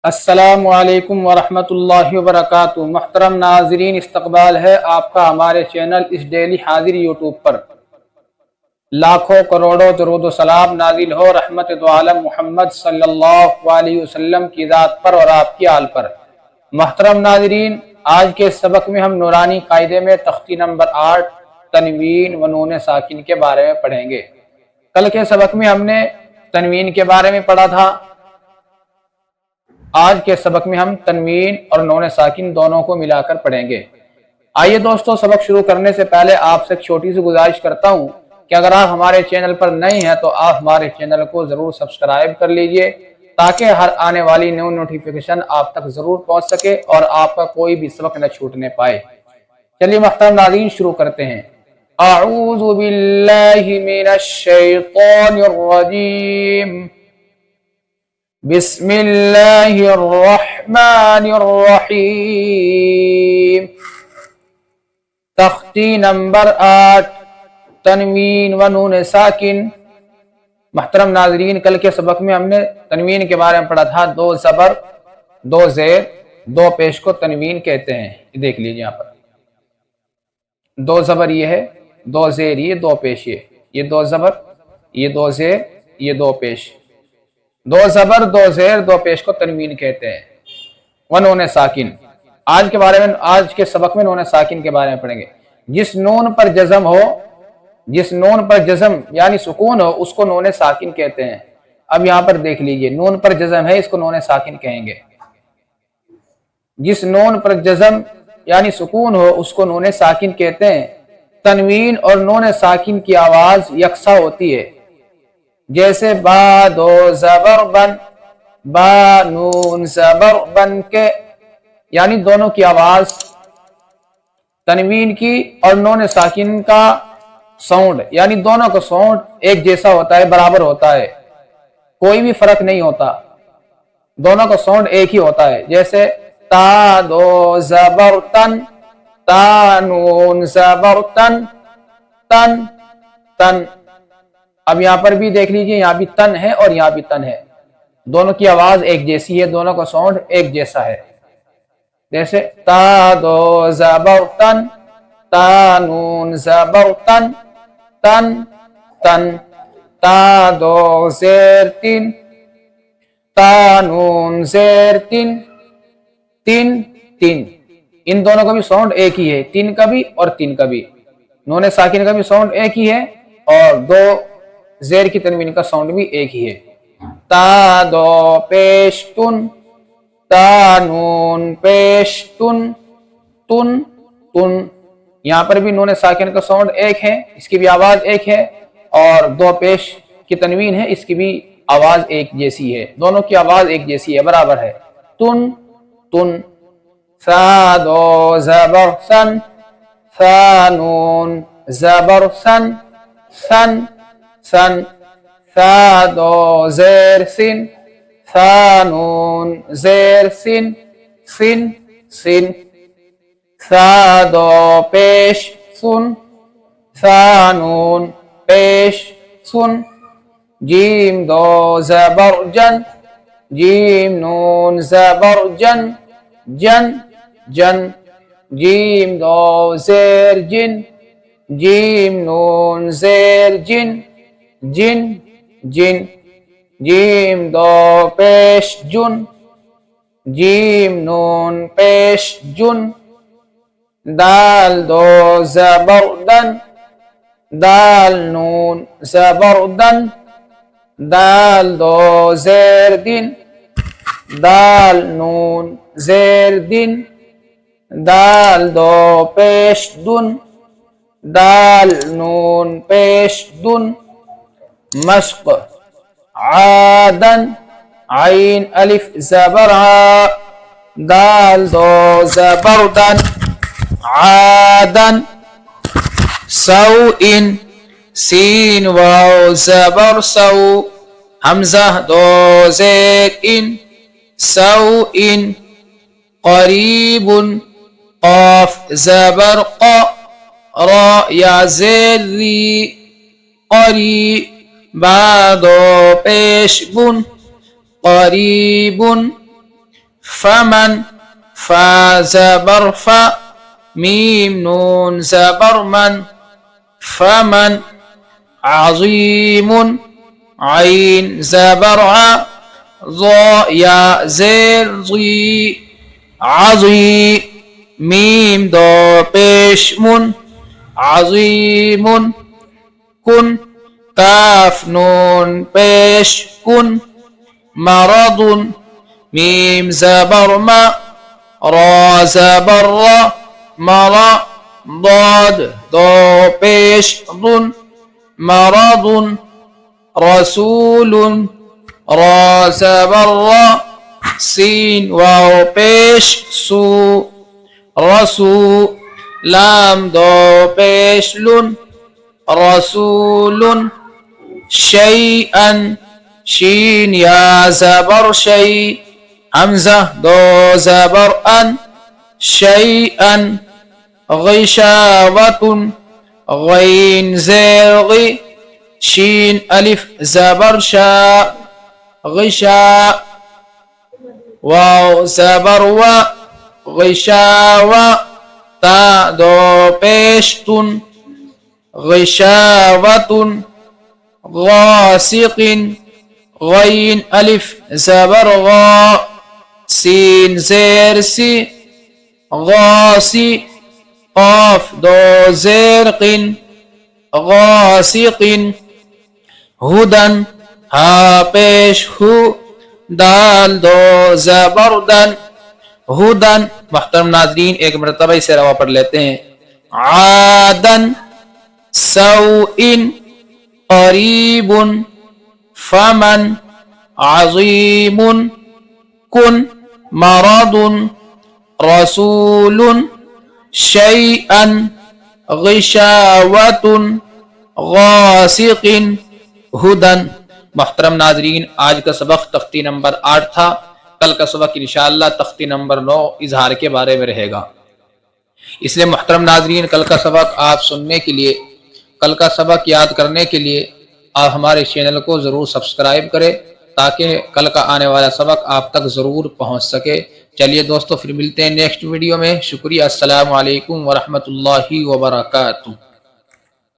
السلام علیکم ورحمۃ اللہ وبرکاتہ۔ محترم ناظرین، استقبال ہے آپ کا ہمارے چینل اس ڈیلی حاضر یوٹیوب پر۔ لاکھوں کروڑوں درود و سلام نازل ہو رحمت دو عالم محمد صلی اللہ علیہ وسلم کی ذات پر اور آپ کی آل پر۔ محترم ناظرین، آج کے سبق میں ہم نورانی قاعدے میں تختی نمبر 8 تنوین و نون ساکن کے بارے میں پڑھیں گے۔ کل کے سبق میں ہم نے تنوین کے بارے میں پڑھا تھا، آج کے سبق میں ہم تنوین اور نون ساکن دونوں کو ملا کر پڑھیں گے۔ آئیے دوستو، سبق شروع کرنے سے پہلے آپ سے ایک چھوٹی سی گزارش کرتا ہوں کہ اگر آپ ہمارے چینل پر نئے ہیں تو آپ ہمارے چینل کو ضرور سبسکرائب کر لیجئے تاکہ ہر آنے والی نیو نوٹیفیکیشن آپ تک ضرور پہنچ سکے اور آپ کا کوئی بھی سبق نہ چھوٹنے پائے۔ چلیے محترم ناظرین، شروع کرتے ہیں۔ اعوذ باللہ من الشیطان الرجیم، بسم اللہ الرحمن الرحیم۔ تختی نمبر 8 تنوین و نون ساکن۔ محترم ناظرین، کل کے سبق میں ہم نے تنوین کے بارے میں پڑھا تھا، 2 زبر 2 زیر 2 پیش کو تنوین کہتے ہیں۔ یہ دیکھ لیجیے یہاں پر 2 زبر یہ ہے، 2 زیر یہ، 2 پیش یہ 2 زبر یہ 2 زیر یہ 2 پیش، 2 زبر 2 زیر 2 پیش کو تنوین کہتے ہیں۔ و نون ساکن، آج کے سبق میں نون ساکن کے بارے میں پڑھیں گے۔ جس نون پر جزم ہو، جس نون پر جزم یعنی سکون ہو، اس کو نون ساکن کہتے ہیں۔ اب یہاں پر دیکھ لیجئے، نون پر جزم ہے، اس کو نون ساکن کہیں گے۔ جس نون پر جزم یعنی سکون ہو اس کو نون ساکن کہتے ہیں۔ تنوین اور نون ساکن کی آواز یکساں ہوتی ہے، جیسے با 2 زبر بن، با نون زبر بن کے، یعنی دونوں کی آواز تنوین کی اور نون ساکن کا ساؤنڈ یعنی دونوں کا ساؤنڈ ایک جیسا ہوتا ہے، برابر ہوتا ہے، کوئی بھی فرق نہیں ہوتا، دونوں کا ساؤنڈ ایک ہی ہوتا ہے۔ جیسے تا 2 زبر تن، تا نون زبر تن، تن تن۔ اب یہاں پر بھی دیکھ لیجئے، یہاں بھی تن ہے اور یہاں بھی تن ہے، دونوں کی آواز ایک جیسی ہے، دونوں کا ساؤنڈ ایک جیسا ہے۔ جیسے تا 2 زبر تن، تا نون زبر تن، تن تن، تا 2 زیر 3، تا نون زیر 3، تین تین۔ ان دونوں کا بھی ساؤنڈ ایک ہی ہے، 3 کا بھی اور 3 کا بھی۔ نون ساکن کا بھی ساؤنڈ ایک ہی ہے اور 2 زیر کی تنوین کا ساؤنڈ بھی ایک ہی ہے۔ تا 2 پیش تن، تا نون پیش تن، تن تن۔ یہاں پر بھی نون ساکن کا ساؤنڈ ایک ہے، اس کی بھی آواز ایک ہے، اور 2 پیش کی تنوین ہے، اس کی بھی آواز ایک جیسی ہے، دونوں کی آواز ایک جیسی ہے، برابر ہے۔ تن تن۔ سا 2 زبر سن، سا نون زبر سن، سن سن۔ سا 2 زیر سن، سا نون زیر سن، سن سن۔ سا 2 پیش سن، سا نون پیش سن۔ جیم 2 زبر جن، جیم نون زبر جن، جن جن۔ جیم 2 زیر جن، جیم نون زیر جن، جن جن۔ جیم 2 پیش جن، جیم نون پیش جن۔ دال 2 زبر دن، دال نون زبر دن، دال 2 زیر دن، دال نون زیر دن۔ دال 2 پیش دن، دال نون پیش دن۔ مشق عادن، عین الف زبر ع، دال 2 زبر دن، عادن۔ سوء، سین واو زبر سو، حمزہ 2 زیر ان، سوء۔ قریب، قاف زبر ق، را یا زیر ری، قری۔ با 2 پیش بن، قریب۔ فمن فا زبر فا میم نون زبر من فمن عظیم عین زبر ع ضا یا زیر ضی عظی میم دو پیش من عظیم کن کاف نون پیش کن مرض میم زبر ما را زبر را مرا ضاد دو پیش ضن مرض رسول را زبر را سین واو پیش سو رسو لام دو پیش لن رسول شیئا شین یا زبر شی حمزہ دو زبر ان شیئا غشاوة غین زیر شین الف زبر شا غشا واو زبر و غشاوة تا دو پیشتن غشاوة غاسق غین الف زبر غا سین زیر سی غاسی قاف دو زرق غاسق ہدن ہا پیش ہو دال دو زبردن ہدن. محترم ناظرین ایک مرتبہ اسے روا پڑھ لیتے ہیں. عادن سوء قریب فمن عظیم کن مرض رسول شیئا غشاوة غاسق ہدن. محترم ناظرین آج کا سبق تختی نمبر 8 تھا. کل کا سبق انشاءاللہ تختی نمبر 9 اظہار کے بارے میں رہے گا. اس لیے محترم ناظرین کل کا سبق آپ سننے کے لیے، کل کا سبق یاد کرنے کے لیے آپ ہمارے چینل کو ضرور سبسکرائب کریں تاکہ کل کا آنے والا سبق آپ تک ضرور پہنچ سکے. چلیے دوستو پھر ملتے ہیں نیکسٹ ویڈیو میں. شکریہ. السلام علیکم ورحمۃ اللہ وبرکاتہ.